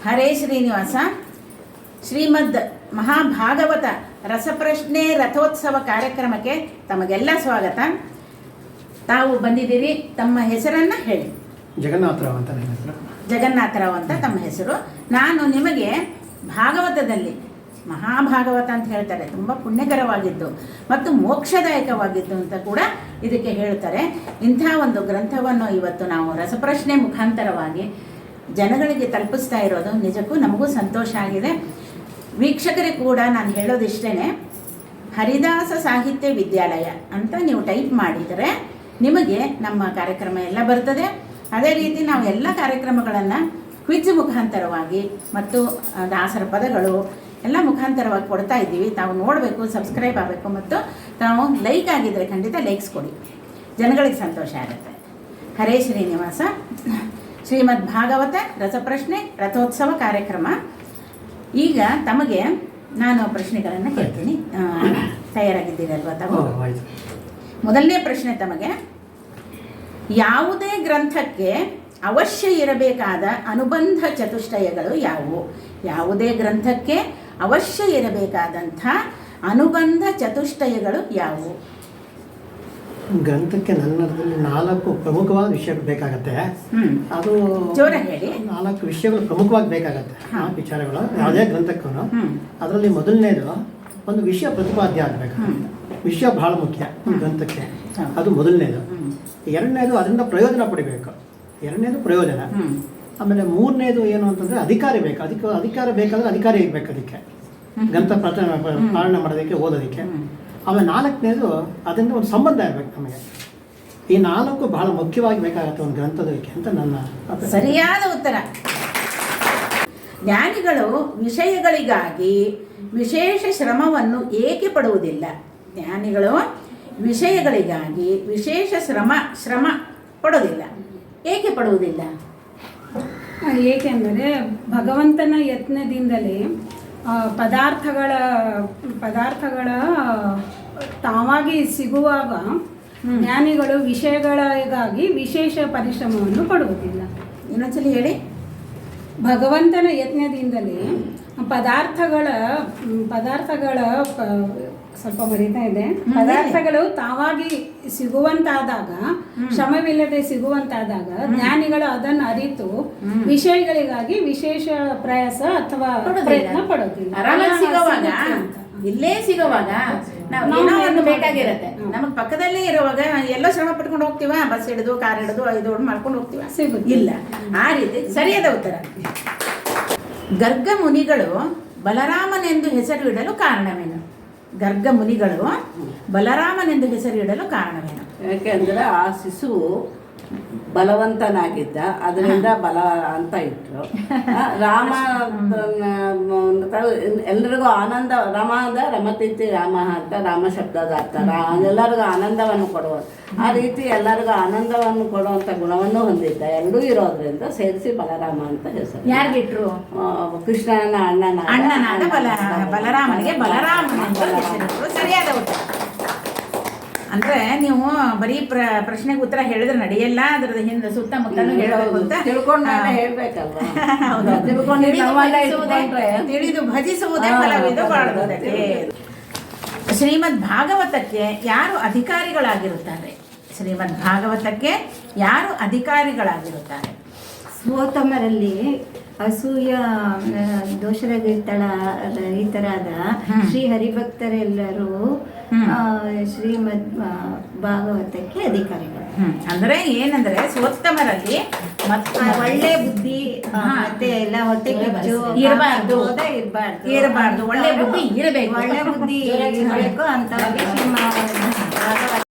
ಹರೇ ಶ್ರೀನಿವಾಸ. ಶ್ರೀಮದ್ ಮಹಾಭಾಗವತ ರಸಪ್ರಶ್ನೆ ರಥೋತ್ಸವ ಕಾರ್ಯಕ್ರಮಕ್ಕೆ ತಮಗೆಲ್ಲ ಸ್ವಾಗತ. ತಾವು ಬಂದಿದ್ದೀರಿ, ತಮ್ಮ ಹೆಸರನ್ನು ಹೇಳಿ. ಜಗನ್ನಾಥರಾವ್ ಅಂತ ನನ್ನ ಹೆಸರು. ಜಗನ್ನಾಥರಾವ್ ಅಂತ ತಮ್ಮ ಹೆಸರು. ನಾನು ನಿಮಗೆ ಭಾಗವತದಲ್ಲಿ ಮಹಾಭಾಗವತ ಅಂತ ಹೇಳ್ತಾರೆ, ತುಂಬ ಪುಣ್ಯಕರವಾಗಿದ್ದು ಮತ್ತು ಮೋಕ್ಷದಾಯಕವಾಗಿದ್ದು ಅಂತ ಕೂಡ ಇದಕ್ಕೆ ಹೇಳ್ತಾರೆ. ಇಂಥ ಒಂದು ಗ್ರಂಥವನ್ನು ಇವತ್ತು ನಾವು ರಸಪ್ರಶ್ನೆ ಮುಖಾಂತರವಾಗಿ ಜನಗಳಿಗೆ ತಲುಪಿಸ್ತಾ ಇರೋದು ನಿಜಕ್ಕೂ ನಮಗೂ ಸಂತೋಷ ಆಗಿದೆ. ವೀಕ್ಷಕರಿಗೆ ಕೂಡ ನಾನು ಹೇಳೋದಿಷ್ಟೇ, ಹರಿದಾಸ ಸಾಹಿತ್ಯ ವಿದ್ಯಾಲಯ ಅಂತ ನೀವು ಟೈಪ್ ಮಾಡಿದರೆ ನಿಮಗೆ ನಮ್ಮ ಕಾರ್ಯಕ್ರಮ ಎಲ್ಲ ಬರ್ತದೆ. ಅದೇ ರೀತಿ ನಾವು ಎಲ್ಲ ಕಾರ್ಯಕ್ರಮಗಳನ್ನು ಕ್ವಿಜ್ ಮುಖಾಂತರವಾಗಿ ಮತ್ತು ದಾಸರ ಪದಗಳು ಎಲ್ಲ ಮುಖಾಂತರವಾಗಿ ಕೊಡ್ತಾ ಇದ್ದೀವಿ. ತಾವು ನೋಡಬೇಕು, ಸಬ್ಸ್ಕ್ರೈಬ್ ಆಗಬೇಕು ಮತ್ತು ತಾವು ಲೈಕ್ ಆಗಿದ್ದರೆ ಖಂಡಿತ ಲೈಕ್ಸ್ ಕೊಡಿ, ಜನಗಳಿಗೆ ಸಂತೋಷ ಆಗುತ್ತೆ. ಹರೇ ಶ್ರೀನಿವಾಸ. ಶ್ರೀಮದ್ ಭಾಗವತ ರಸಪ್ರಶ್ನೆ ರಥೋತ್ಸವ ಕಾರ್ಯಕ್ರಮ. ಈಗ ತಮಗೆ ನಾನು ಪ್ರಶ್ನೆಗಳನ್ನು ಕೇಳ್ತೀನಿ, ತಯಾರಾಗಿದ್ದೀರಲ್ವ ತಾವು? ಮೊದಲನೇ ಪ್ರಶ್ನೆ ತಮಗೆ, ಯಾವುದೇ ಗ್ರಂಥಕ್ಕೆ ಅವಶ್ಯ ಇರಬೇಕಾದ ಅನುಬಂಧ ಚತುಷ್ಟಯಗಳು ಯಾವುವು? ಯಾವುದೇ ಗ್ರಂಥಕ್ಕೆ ಅವಶ್ಯ ಇರಬೇಕಾದಂಥ ಅನುಬಂಧ ಚತುಷ್ಟಯಗಳು ಯಾವುವು? ಗ್ರಂಥಕ್ಕೆ ನನ್ನದಲ್ಲಿ 4 ಪ್ರಮುಖವಾದ ವಿಷಯಗಳು ಬೇಕಾಗತ್ತೆ. ಅದು ಜೋರ ಹೇಳಿ. 4 ವಿಷಯಗಳು ಪ್ರಮುಖವಾಗಿ ಬೇಕಾಗತ್ತೆ. 4 ವಿಚಾರಗಳು ಯಾವುದೇ ಗ್ರಂಥಕ್ಕೂ. ಅದರಲ್ಲಿ ಮೊದಲನೇದು ಒಂದು ವಿಷಯ ಪ್ರತಿಪಾದ್ಯ ಆಗಬೇಕಾಗುತ್ತೆ. ವಿಷಯ ಬಹಳ ಮುಖ್ಯ ಗ್ರಂಥಕ್ಕೆ, ಅದು ಮೊದಲನೇದು. ಎರಡನೇದು ಅದರಿಂದ ಪ್ರಯೋಜನ ಪಡಿಬೇಕು, ಎರಡನೇದು ಪ್ರಯೋಜನ. ಆಮೇಲೆ ಮೂರನೇದು ಏನು ಅಂತಂದರೆ ಅಧಿಕಾರ ಬೇಕು. ಅಧಿಕಾರ ಬೇಕಾದ್ರೆ ಅಧಿಕಾರಿ ಇರಬೇಕು ಅದಕ್ಕೆ, ಗ್ರಂಥ ಪಾಲನೆ ಮಾಡೋದಕ್ಕೆ, ಓದೋದಕ್ಕೆ. ಆಮೇಲೆ 4ನೇದು ಅದರಿಂದ ಒಂದು ಸಂಬಂಧ ಇರಬೇಕು ನಮಗೆ. ಈ 4 ಬಹಳ ಮುಖ್ಯವಾಗಿ ಬೇಕಾಗುತ್ತೆ ಒಂದು ಗ್ರಂಥದಕ್ಕೆ ಅಂತ ನನ್ನ ಸರಿಯಾದ ಉತ್ತರ. ಜ್ಞಾನಿಗಳು ವಿಷಯಗಳಿಗಾಗಿ ವಿಶೇಷ ಶ್ರಮವನ್ನು ಏಕೆ ಪಡುವುದಿಲ್ಲ? ಜ್ಞಾನಿಗಳು ವಿಷಯಗಳಿಗಾಗಿ ವಿಶೇಷ ಶ್ರಮ ಪಡೋದಿಲ್ಲ. ಏಕೆ ಪಡುವುದಿಲ್ಲ? ಏಕೆಂದರೆ ಭಗವಂತನ ಯತ್ನದಿಂದಲೇ ಪದಾರ್ಥಗಳ ತಾವಾಗಿ ಸಿಗುವಾಗ ಜ್ಞಾನಿಗಳು ವಿಷಯಗಳಿಗಾಗಿ ವಿಶೇಷ ಪರಿಶ್ರಮವನ್ನು ಪಡುವುದಿಲ್ಲ. ಇನ್ನೊಂದ್ಸಲಿ ಹೇಳಿ. ಭಗವಂತನ ಯತ್ನದಿಂದಲೇ ಪದಾರ್ಥಗಳ ಸ್ವಲ್ಪ ಮರೀತಾ ಇದೆ. ಪದಾರ್ಥಗಳು ತಾವಾಗಿ ಸಿಗುವಂತಾದಾಗ, ಶ್ರಮವಿಲ್ಲದೆ ಸಿಗುವಂತಾದಾಗ ಜ್ಞಾನಿಗಳು ಅದನ್ನು ಅರಿತು ವಿಷಯಗಳಿಗಾಗಿ ವಿಶೇಷ ಪ್ರಯಾಸ ಅಥವಾ ಪ್ರಯತ್ನ ಪಡೋದಿಲ್ಲ. ಇಲ್ಲೇ ಸಿಗುವಾಗ ನಾವು ಏನೋ ಒಂದು ಬೇಕಾಗಿರತ್ತೆ, ನಮಗೆ ಪಕ್ಕದಲ್ಲೇ ಇರುವಾಗ ಎಲ್ಲೋ ಶ್ರಮ ಪಟ್ಕೊಂಡು ಹೋಗ್ತೀವ, ಬಸ್ ಹಿಡಿದು ಕಾರ್ ಹಿಡಿದು 5 ಮಾಡ್ಕೊಂಡು ಹೋಗ್ತೀವ, ಇಲ್ಲ. ಆ ರೀತಿ ಸರಿಯಾದ ಉತ್ತರ. ಗರ್ಗ ಮುನಿಗಳು ಬಲರಾಮನೆಂದು ಹೆಸರು ಇಡಲು ಕಾರಣವೇನು? ಗರ್ಗ ಮುನಿಗಳು ಬಲರಾಮನೆಂದು ಹೆಸರು ಇಡಲು ಕಾರಣವೇನು? ಯಾಕೆಂದರೆ ಆ ಶಿಶುವು ಬಲವಂತನಾಗಿದ್ದ, ಅದರಿಂದ ಬಲ ಅಂತ ಇಟ್ಟರು. ರಾಮ ಎಲ್ಲರಿಗೂ ಆನಂದ, ರಾಮ ಅಂದ ರಮತೀತಿ ರಾಮ ಅಂತ ರಾಮ ಶಬ್ದದ ಅರ್ಥ. ಎಲ್ಲರಿಗೂ ಆನಂದವನ್ನು ಕೊಡುವ, ಆ ರೀತಿ ಎಲ್ಲರಿಗೂ ಆನಂದವನ್ನು ಕೊಡುವಂಥ ಗುಣವನ್ನು ಹೊಂದಿದ್ದ. ಎರಡೂ ಇರೋದ್ರಿಂದ ಸೇರಿಸಿ ಬಲರಾಮ ಅಂತ ಹೆಸರು. ಯಾರಿಗಿಟ್ರು? ಕೃಷ್ಣನ ಅಣ್ಣನಾದ ಬಲರಾಮನಿಗೆ ಬಲರಾಮ ಸರಿಯಾದ ಉತ್ತರ. ಅಂದ್ರೆ ನೀವು ಬರೀ ಪ್ರಶ್ನೆಗೆ ಉತ್ತರ ಹೇಳಿದ್ರೆ ನಡೆಯಲ್ಲ, ಅದ್ರದ್ದು ಹಿಂದೆ ಸುತ್ತಮುತ್ತಲು ಹೇಳಬೇಕು ಅಂತ ತಿಳ್ಕೊಂಡು ಹೇಳ್ಬೇಕಲ್ವಾ? ತಿಳಿದು ಭಜಿಸುವುದೇ ಫಲವಿದು ಬಾಳುವುದಕ್ಕೆ. ಶ್ರೀಮದ್ ಭಾಗವತಕ್ಕೆ ಯಾರು ಅಧಿಕಾರಿಗಳಾಗಿರುತ್ತಾರೆ? ಶ್ರೀಮದ್ ಭಾಗವತಕ್ಕೆ ಯಾರು ಅಧಿಕಾರಿಗಳಾಗಿರುತ್ತಾರೆ? ಸ್ವೋತ್ತಮರಲ್ಲಿ ಅಸೂಯ ದೋಷರಹಿತರಾದ ಶ್ರೀ ಹರಿಭಕ್ತರೆಲ್ಲರೂ ಶ್ರೀಮದ್ ಭಾಗವತಕ್ಕೆ ಅಧಿಕಾರಿಗಳು. ಅಂದ್ರೆ ಏನಂದ್ರೆ ಸ್ವೋತ್ತಮರಲ್ಲಿ ಒಳ್ಳೆ ಬುದ್ಧಿ ಮತ್ತೆ ಎಲ್ಲ ಹೊಟ್ಟೆ ಕಿಚ್ಚು ಇರಬಾರ್ದು, ಒಳ್ಳೆ ಬುದ್ಧಿ ಇರಬೇಕು. ಒಳ್ಳೆ ಬುದ್ಧಿ ಇರಬೇಕು ಅಂತ ಶ್ರೀ ಭಾಗವತ